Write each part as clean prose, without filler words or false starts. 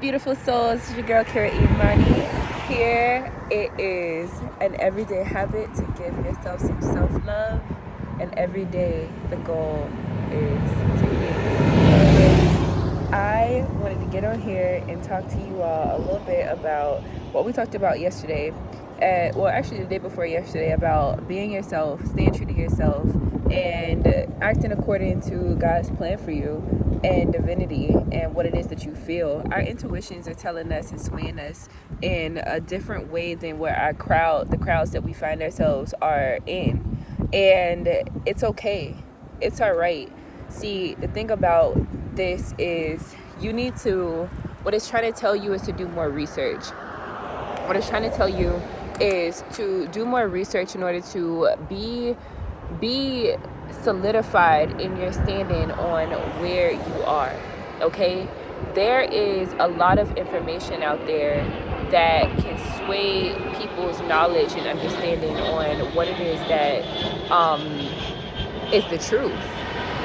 Beautiful souls, it's your girl Kira Imani. Here it is an everyday habit to give yourself some self-love, and every day the goal is to heal. I wanted to get on here and talk to you all a little bit about what we talked about yesterday. Actually the day before yesterday, about being yourself, staying true to yourself, and acting according to God's plan for you and divinity and what it is that you feel. Our intuitions are telling us and swaying us in a different way than where the crowds that we find ourselves are in. And it's okay. It's all right. See, the thing about this is what it's trying to tell you is to do more research. What it's trying to tell you is to do more research in order to be solidified in your standing on where you are. Okay, there is a lot of information out there that can sway people's knowledge and understanding on what it is that is the truth.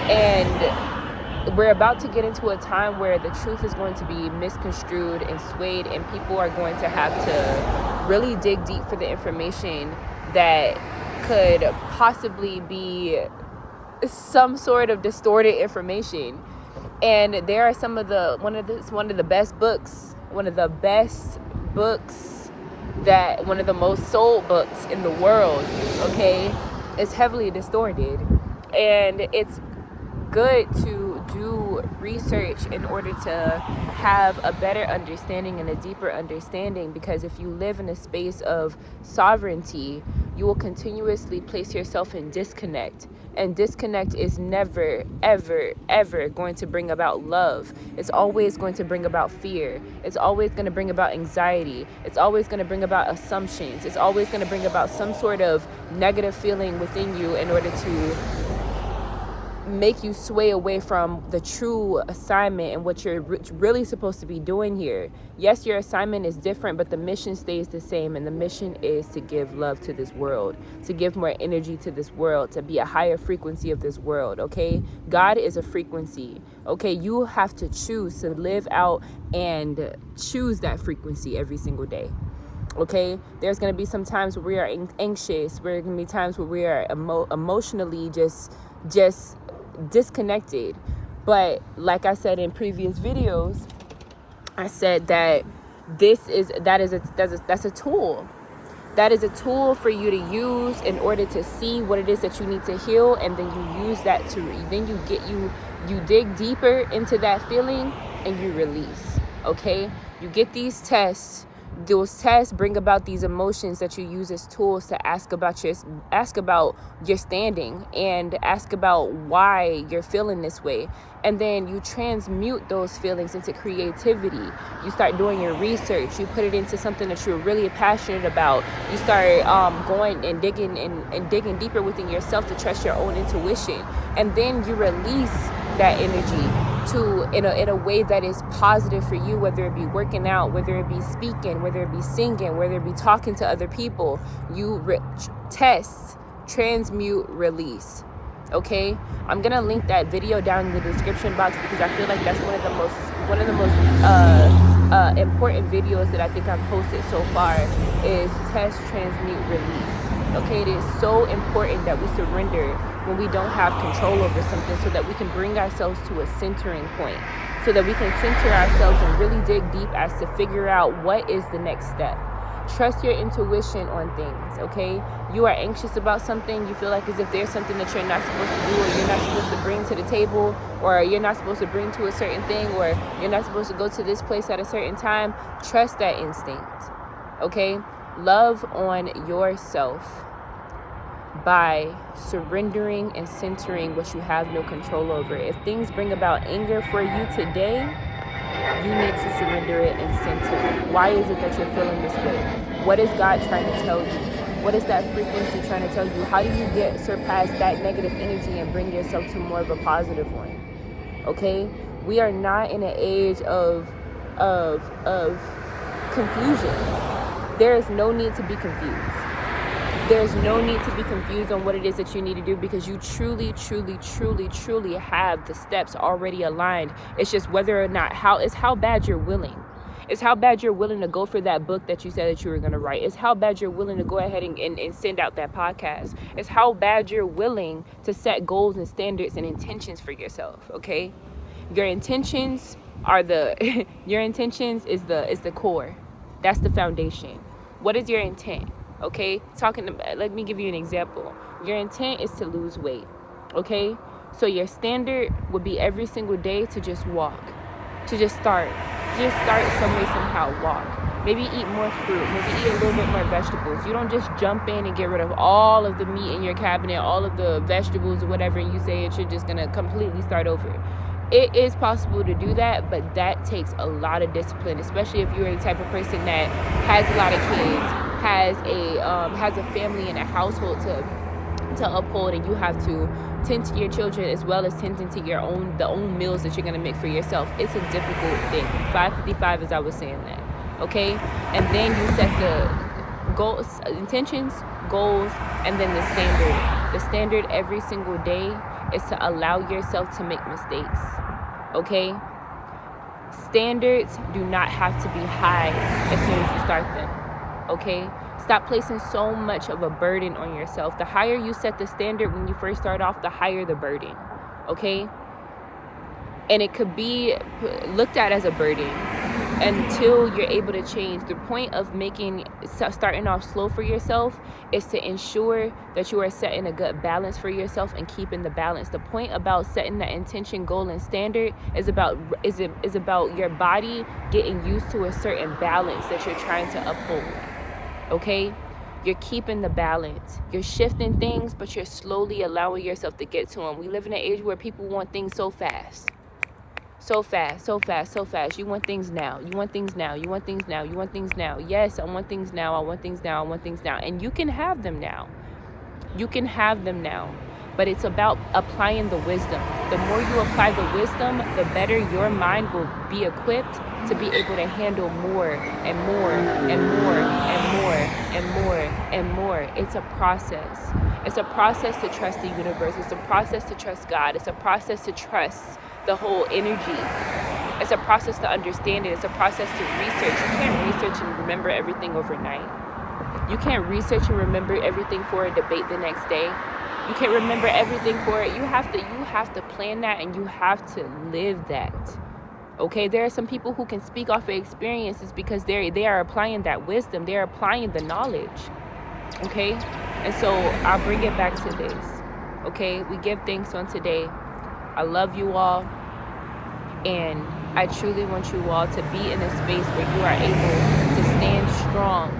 And we're about to get into a time where the truth is going to be misconstrued and swayed, and people are going to have to really dig deep for the information that could possibly be some sort of distorted information. And there are one of the most sold books in the world, okay, is heavily distorted. And it's good to do research in order to have a better understanding and a deeper understanding, because if you live in a space of sovereignty, you will continuously place yourself in disconnect, and disconnect is never ever ever going to bring about love. It's always going to bring about fear. It's always going to bring about anxiety. It's always going to bring about assumptions. It's always going to bring about some sort of negative feeling within you in order to make you sway away from the true assignment and what you're really supposed to be doing here. Yes, your assignment is different, but the mission stays the same, and the mission is to give love to this world, to give more energy to this world, to be a higher frequency of this world, okay? God is a frequency, okay? You have to choose to live out and choose that frequency every single day. Okay, there's going to be some times where we are anxious. There are going to be times where we are emotionally just disconnected. But like I said in previous videos, I said that that's a tool. That is a tool for you to use in order to see what it is that you need to heal, and then you use that you dig deeper into that feeling and you release. Okay, you get these tests. Those tests bring about these emotions that you use as tools to ask about your standing, and ask about why you're feeling this way. And then you transmute those feelings into creativity. You start doing your research. You put it into something that you're really passionate about. You start going and digging deeper within yourself to trust your own intuition. And then you release that energy in a way that is positive for you, whether it be working out, whether it be speaking, whether it be singing, whether it be talking to other people. You test, transmute, release. Okay, I'm gonna link that video down in the description box, because I feel like that's one of the most important videos that I think I've posted so far, is test, transmute, release. Okay, it is so important that we surrender when we don't have control over something, so that we can bring ourselves to a centering point, so that we can center ourselves and really dig deep as to figure out what is the next step. Trust your intuition on things, okay? You are anxious about something. You feel like as if there's something that you're not supposed to do, or you're not supposed to bring to the table, or you're not supposed to bring to a certain thing, or you're not supposed to go to this place at a certain time. Trust that instinct, okay? Love on yourself by surrendering and centering what you have no control over. If things bring about anger for you today, you need to surrender it and center. Why is it that you're feeling this way? What is God trying to tell you? What is that frequency trying to tell you? How do you surpass that negative energy and bring yourself to more of a positive one? Okay? We are not in an age of confusion. There is no need to be confused. There's no need to be confused on what it is that you need to do, because you truly have the steps already aligned. It's just whether or not how bad you're willing. It's how bad you're willing to go for that book that you said that you were going to write. It's how bad you're willing to go ahead and send out that podcast. It's how bad you're willing to set goals and standards and intentions for yourself, okay? Your intentions are your intentions is the core. That's the foundation. What is your intent? Okay? Let me give you an example. Your intent is to lose weight, okay? So your standard would be every single day to just walk, to just start some way, somehow, walk. Maybe eat more fruit, maybe eat a little bit more vegetables. You don't just jump in and get rid of all of the meat in your cabinet, all of the vegetables or whatever, and you say you're just gonna completely start over. It is possible to do that, but that takes a lot of discipline, especially if you're the type of person that has a lot of kids, has a family and a household to uphold, and you have to tend to your children as well as tending to the own meals that you're going to make for yourself. It's a difficult thing. 555 as I was saying that, okay? And then you set the goals, intentions, goals, and then the standard every single day is to allow yourself to make mistakes, okay? Standards do not have to be high as soon as you start them, okay? Stop placing so much of a burden on yourself. The higher you set the standard when you first start off, the higher the burden, okay? And it could be looked at as a burden until you're able to change. The point of starting off slow for yourself is to ensure that you are setting a good balance for yourself and keeping the balance. The point about setting that intention, goal, and standard is about your body getting used to a certain balance that you're trying to uphold. Okay? You're keeping the balance. You're shifting things, but you're slowly allowing yourself to get to them. We live in an age where people want things so fast. So fast. You want things now. You want things now. Yes, I want things now. And you can have them now. But it's about applying the wisdom. The more you apply the wisdom, the better your mind will be equipped to be able to handle more and more and more and more and more and more. It's a process. It's a process to trust the universe. It's a process to trust God. It's a process to trust the whole energy. It's a process to understand it. It's a process to research. You can't research and remember everything overnight. You can't research and remember everything for a debate the next day. You can't remember everything for it. You have to plan that, and you have to live that. Okay, there are some people who can speak off of experiences because they are applying that wisdom. They're applying the knowledge. Okay, and so I'll bring it back to this. Okay, we give thanks on today. I love you all, and I truly want you all to be in a space where you are able to stand strong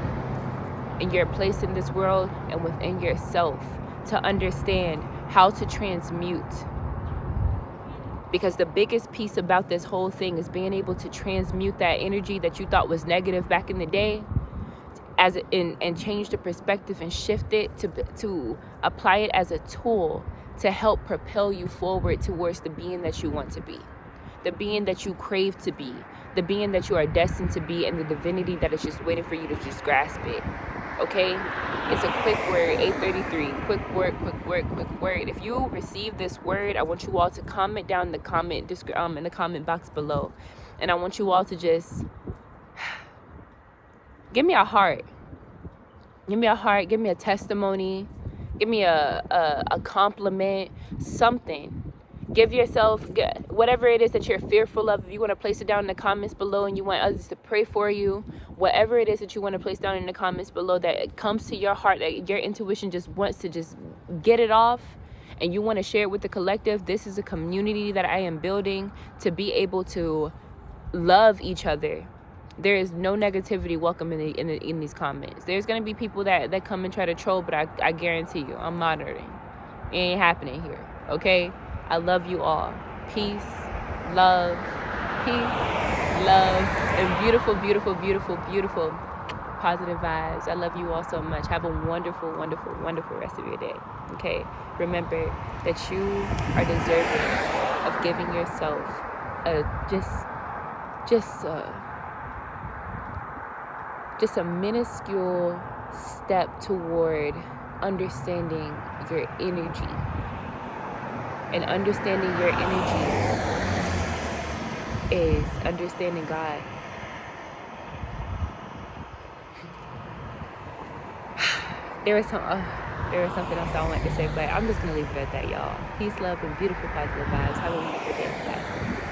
in your place in this world and within yourself, to understand how to transmute. Because the biggest piece about this whole thing is being able to transmute that energy that you thought was negative back in the day, and change the perspective and shift it to apply it as a tool to help propel you forward towards the being that you want to be, the being that you crave to be, the being that you are destined to be, and the divinity that is just waiting for you to just grasp it. Okay? It's a quick word, 8:33. Quick word. If you receive this word, I want you all to comment down in the comment box below. And I want you all to just give me a heart. Give me a testimony. Give me a compliment, something. Give yourself whatever it is that you're fearful of. If you want to place it down in the comments below and you want others to pray for you, whatever it is that you want to place down in the comments below that comes to your heart, that your intuition just wants to just get it off, and you want to share it with the collective. This is a community that I am building to be able to love each other. There is no negativity welcome in these comments. There's going to be people that come and try to troll, but I guarantee you, I'm monitoring. It ain't happening here, okay? I love you all. Peace, love, and beautiful, beautiful, beautiful, beautiful positive vibes. I love you all so much. Have a wonderful, wonderful, wonderful rest of your day, okay? Remember that you are deserving of giving yourself just a minuscule step toward understanding your energy. And understanding your energy is understanding God. there was something else I wanted to say, but I'm just gonna leave it at that, y'all. Peace, love, and beautiful positive vibes. Have a wonderful day. Bye.